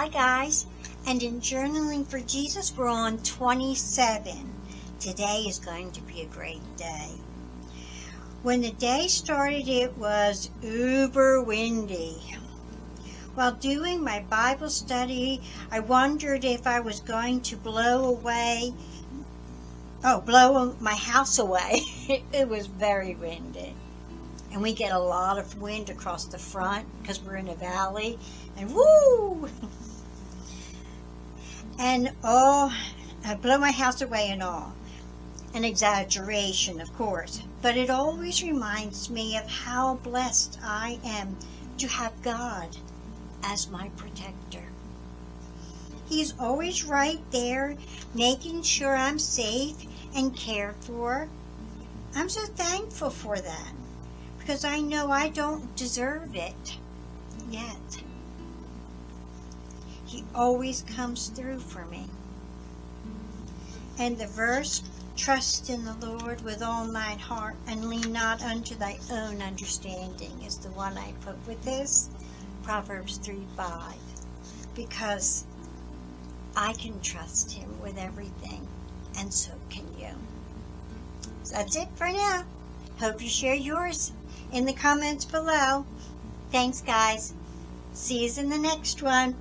Hi guys, and in Journaling for Jesus we're on 27. Today is going to be a great day. When the day started it was uber windy. While doing my Bible study I wondered if I was going to blow my house away. It was very windy. And we get a lot of wind across the front because we're in a valley. And woo! And I blow my house away and all. An exaggeration, of course. But it always reminds me of how blessed I am to have God as my protector. He's always right there, making sure I'm safe and cared for. I'm so thankful for that, because I know I don't deserve it yet. He always comes through for me. And the verse, trust in the Lord with all thine heart and lean not unto thy own understanding, is the one I put with this, Proverbs 3:5, because I can trust him with everything, and so can you. So that's it for now. Hope you share yours in the comments below. Thanks, guys. See you in the next one.